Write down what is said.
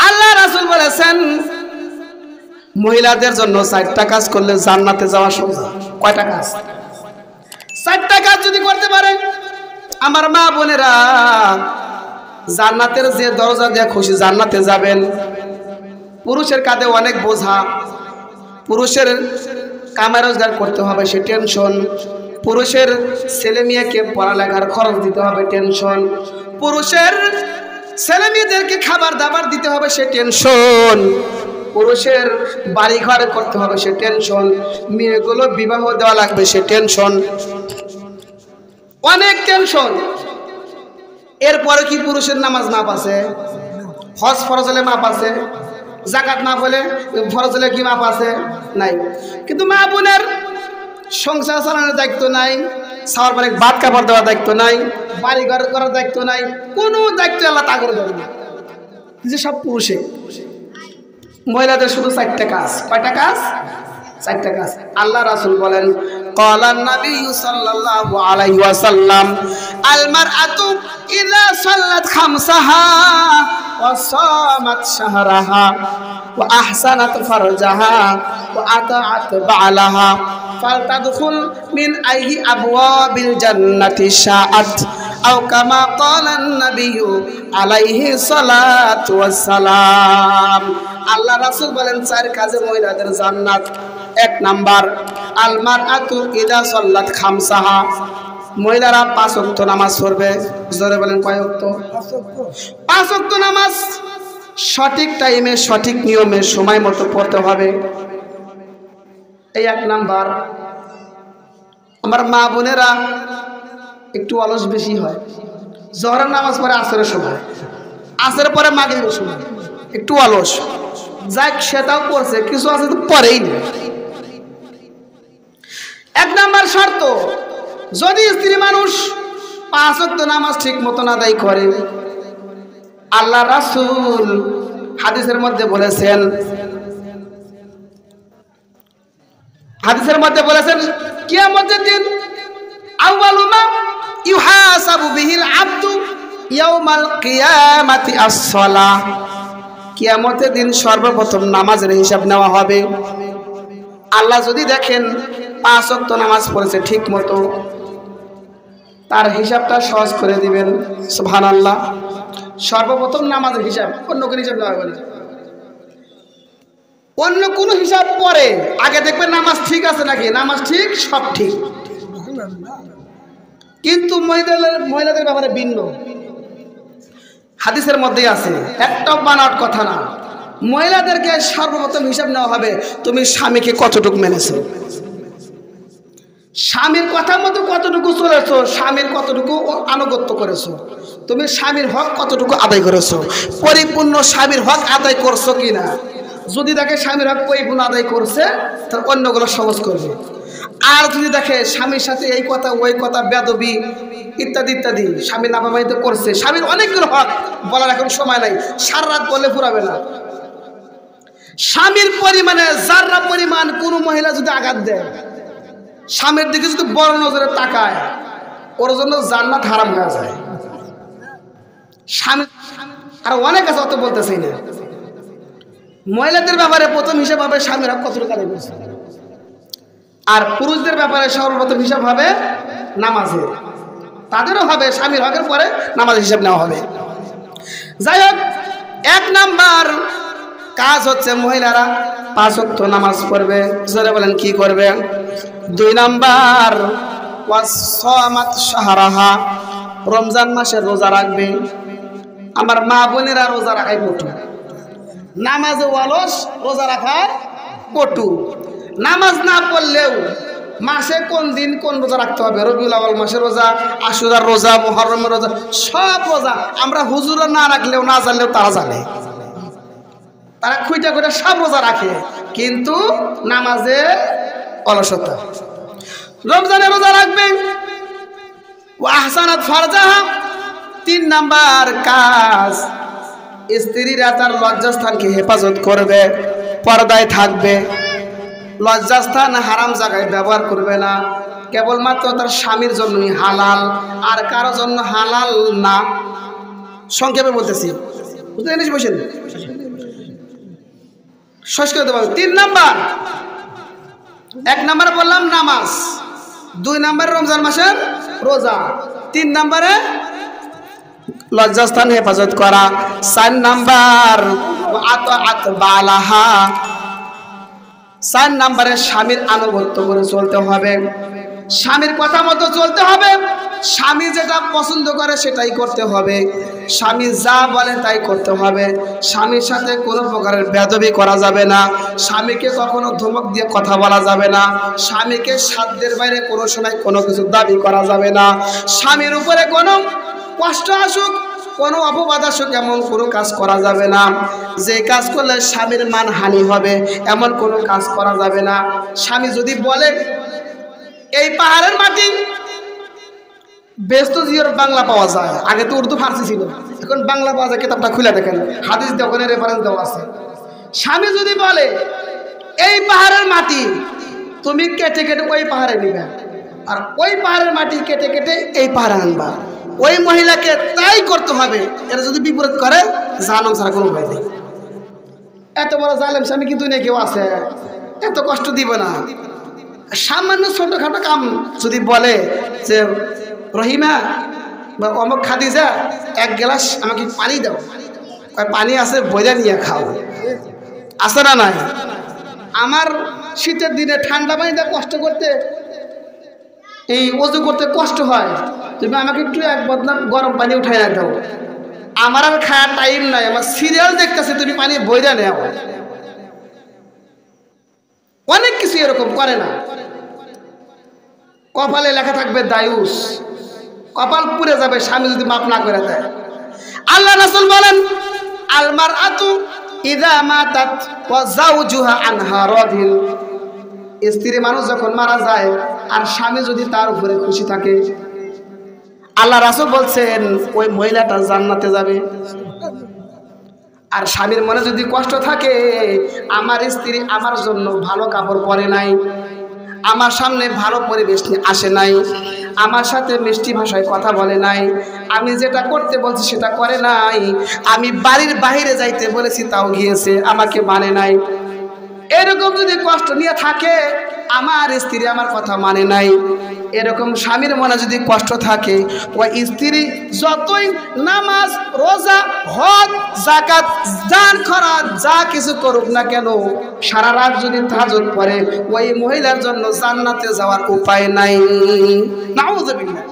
আল্লাহ রাসূল বলেছেন মহিলাদের জন্য 4টা কাজ করলে জান্নাতে যাওয়া সোজা। কয়টা কাজ? 4টা কাজ যদি করতে পারে আমার মা বোনেরা জান্নাতের যে দরজা দিয়ে খুশি জান্নাতে যাবেন। পুরুষের কাঁধে অনেক বোঝা, পুরুষের কামাই রোজগার করতে হবে সে টেনশন, পুরুষের ছেলে মেয়েকে পড়ালেখার খরচ দিতে হবে টেনশন, পুরুষের ছেলে মেয়েদেরকে খাবার দাবার দিতে হবে সে টেনশন, পুরুষের বাড়ি ঘর করতে হবে সে টেনশন, মেয়েগুলো বিবাহ দেওয়া লাগবে সে টেনশন, অনেক টেনশন। এরপরে কি পুরুষের নামাজ মাপ আছে? হজ ফরজ হলে মাপ আছে, যাকাত মাপ হলে ফরজ হলে কি মাপ আছে? নাই। কিন্তু মা বোনের সংসার চালানোর দায়িত্ব নাই, সাওয়ার পারে ভাত কাপড় দেওয়ার দায়িত্ব নাই, বাড়ি ঘর করার দায়িত্ব নাই, কোনো দায়িত্ব আল্লাহ তা করে দেবে না, যে সব পুরুষে। মহিলাদের শুধু 4টা কাজ। কয়টা কাজ? 4টা কাজ। আল্লাহ রাসূল বলেন ক্বালান নবী সাল্লাল্লাহু আলাইহি ওয়াসাল্লাম আল মারআতু ইযা সাল্লাত খামসাহা ওয়া সামাত শাহরাহা ওয়া আহসানাত ফারজাহা ওয়া আতাআত বা'লাহা ফালতাদখুল মিন আইহি আবওয়াবিল জান্নাতি শাআত আও কামা ক্বালান নবী আলাইহি সালাতু ওয়াস সালাম। আল্লাহ রাসূল বলেন 4 কাজে মহিলাদের জান্নাত। 1 নাম্বার আল মারআতু ইযা সাল্লাত খামসাহা, মহিলারা 5 ওয়াক্ত নামাজ পড়বে। জোরে বলেন কয় ওয়াক্ত? 5 ওয়াক্ত নামাজ সঠিক টাইমে সঠিক নিয়মে সময় মতো পড়তে হবে। এই 1 নাম্বার। আমার মা বোনেরা একটু অলস বেশি হয়, জোহরের নামাজ পড়ে আসরের সময়, আসরের পরে মাগরিবের সময়, একটু অলস। যাক সেটাও পড়ছে, কিছু আছে তো পড়েই না। 1 নাম্বার শর্ত, যদি স্ত্রী মানুষ 5 ওয়াক্ত নামাজ ঠিক মতন আদায় করে, আল্লাহ রাসূল হাদিসের মধ্যে বলেছেন, কিয়ামতের দিন আউয়ালু মা ইউহাসাবু বিহিল আবদু ইয়াউমাল কিয়ামাতি আস-সালাহ, কিয়ামতের দিন সর্বপ্রথম নামাজের হিসাব নেওয়া হবে। আল্লাহ যদি দেখেন 5 ওয়াক্ত নামাজ পড়েছে ঠিক মতো, তার হিসাবটা সহজ করে দিবেন। সুবহানাল্লাহ। সর্বপ্রথম নামাজের হিসাব, অন্য কোনো হিসাব নেওয়া হবে না। অন্য কোনো হিসাব পরে আগে দেখবেন নামাজ ঠিক আছে নাকি, নামাজ ঠিক, সব ঠিক। কিন্তু মহিলাদের ব্যাপারে ভিন্ন। হাদিসের মধ্যেই আছে, একটাও বানাওয়াট কথা না। মহিলাদেরকে সর্বপ্রথম হিসাব নেওয়া হবে তুমি স্বামীকে কতটুকু মেনেছো, স্বামীর কথা মতো কতটুকু চলেছো, স্বামীর কতটুকু আনুগত্য করেছো, তুমি স্বামীর হক কতটুকু আদায় করেছো, পরিপূর্ণ স্বামীর হক আদায় করছো কিনা। যদি দেখে স্বামীর হক পরিপূর্ণ আদায় করছে, তার অন্যগুলো সহজ করবে। আর যদি দেখে স্বামীর সাথে এই কথা ওই কথা বেদবি ইত্যাদি ইত্যাদি স্বামী নাপামানিত করছে, স্বামীর অনেকগুলো হক বলার এখন সময় নাই, সারা রাত বলে পুরাবে না। স্বামীর পরিমাণে যারা পরিমাণ কোনো মহিলা যদি আঘাত দেয়, স্বামীর দিকে যদি বড় নজরে তাকায়, ওর জন্য জান্নাত হারাম হয়ে যায়। স্বামী আর অনেক আছে, অত বলতেছি না। মহিলাদের ব্যাপারে প্রথম হিসাব হবে স্বামীর হক কতটুকু আদায় করছে, আর পুরুষদের ব্যাপারে সর্বপ্রথম হিসাব হবে নামাজের। তাদেরও হবে স্বামীর হকের পরে নামাজের হিসাব নেওয়া হবে। যাই হোক, 1 নাম্বার কাজ হচ্ছে মহিলারা 5 ওয়াক্ত নামাজ পড়বে। জোরে বলেন কি করবে? 2 নাম্বার ওয়াসামাত শাহরাহা, রমজান মাসে রোজা রাখবে। আমার মা বোনেরা রোজা রাখায় পটু, নামাজে অলস, রোজা রাখার পটু। নামাজ না পড়লেও মাসে কোন দিন কোন রোজা রাখতে হবে, রবিউল আউয়াল মাসের রোজা, আশুরার রোজা, মুহররমের রোজা, সব রোজা আমরা হুজুরা না রাখলেও না জানলেও তারা জানে। তারা খুঁজে খুঁজে সব রোজা রাখে, কিন্তু নামাজে অলসতা। রমজানে রোজা রাখবে। ওয়া আহসানাত ফারজাহা, 3 নাম্বার কাজ, স্ত্রীরা তার লজ্জাস্থানকে হেফাজত করবে, পর্দায় থাকবে, লজ্জাস্থান হারাম জায়গায় ব্যবহার করবে না, কেবলমাত্র তার স্বামীর জন্যই হালাল, আর কারো জন্য হালাল না। সংক্ষেপে বলতেছি, বুঝতে পেরেছি? বসেন, শেষ করে দেবো। 3 নাম্বার, 1 নাম্বারে বললাম নামাজ, 2 নাম্বারে রমজান মাসের রোজা, 3 নাম্বারে লজ্জাস্থান হেফাজত করা, 4 নাম্বার বালাহা, 4 নাম্বারে স্বামীর আনুগত্য করে চলতে হবে, স্বামীর কথা মতো চলতে হবে, স্বামী যেটা পছন্দ করে সেটাই করতে হবে, স্বামী যা বলে তাই করতে হবে, স্বামীর সাথে কোনো প্রকারের বেয়াদবি করা যাবে না, স্বামীকে কখনো ধমক দিয়ে কথা বলা যাবে না, স্বামীকে সাধ্যের বাইরে কোনো সময় কোনো কিছু দাবি করা যাবে না, স্বামীর উপরে কোনো কষ্ট আসুক, কোনো অপবাদ আসুক, এমন কোনো কাজ করা যাবে না, যে কাজ করলে স্বামীর মান হানি হবে এমন কোনো কাজ করা যাবে না। স্বামী যদি বলে এই পাহাড়ের মাটি, ব্যস্ত জিওর বাংলা পাওয়া যায়, আগে তো উর্দু ফার্সি ছিল, এখন বাংলা পাওয়া যায়, কিতাবটা খুলে দেখেন, হাদিস দিয়ে ওখানে রেফারেন্স দেওয়া আছে। স্বামী যদি বলে এই পাহাড়ের মাটি তুমি কেটে কেটে ওই পাহাড়ে নিবে, আর ওই পাহাড়ের মাটি কেটে কেটে এই পাহাড়ে আনবা, ওই মহিলাকে তাই করতে হবে, এরা যদি বিপরীত করে জাহান্নাম ছাড়া কোনো উপায় নেই। এত বড় জালেম স্বামী কিন্তু না কেউ আছে, এত কষ্ট দিব না। সামান্য ছোটখাটো কাম যদি বলে যে রহিমা বা অমুক খাদিজা 1 গ্লাস আমাকে পানি দাও, পানি আছে বইরা নিয়ে খাও, আছে না নাই? আমার শীতের দিনে ঠান্ডা পানি দিয়ে কষ্ট করতে, এই ওযু করতে কষ্ট হয়, তুমি আমাকে একটু 1 বদনা গরম পানি উঠাই না দাও, আমার আর খাওয়ার টাইম নাই, আমার সিরিয়াল দেখতেছে, তুমি পানি বইরা নেও। অনেক কিছু এরকম করে না, কপালে লেখা থাকবে দায়ুস, কপাল পুড়ে যাবে স্বামী যদি মাফ না করে দেয়। আল্লাহ রাসূল বলেন আল মারআতু ইযা মাতাত ওয়া যাওজুহা আনহা রাদিন, স্ত্রী মানুষ যখন মারা যায় আর স্বামী যদি তার উপরে খুশি থাকে, আল্লাহ রাসূল বলছেন ওই মহিলাটা জান্নাতে যাবে। আর স্বামীর মনে যদি কষ্ট থাকে, আমার স্ত্রী আমার জন্য ভালো কাপড় পরে নাই, আমার সামনে ভালো পরিবেশ নিয়ে আসে নাই, আমার সাথে মিষ্টি ভাষায় কথা বলে নাই, আমি যেটা করতে বলছি সেটা করে নাই, আমি বাড়ির বাইরে যাইতে বলেছি তাও গিয়েছে, আমাকে মানে নাই, এরকম যদি কষ্ট নিয়ে থাকে, আমার স্ত্রী আমার কথা মানে নাই, এরকম স্বামীর মনে যদি কষ্ট থাকে, ওই স্ত্রী যতই নামাজ রোজা হজ যাকাত দান খরচ যা কিছু করুক না কেন, সারা রাত যদি তাহাজ্জুদ পড়ে, ওই মহিলার জন্য জান্নাতে যাওয়ার উপায় নাই। নাউযুবিল্লাহ।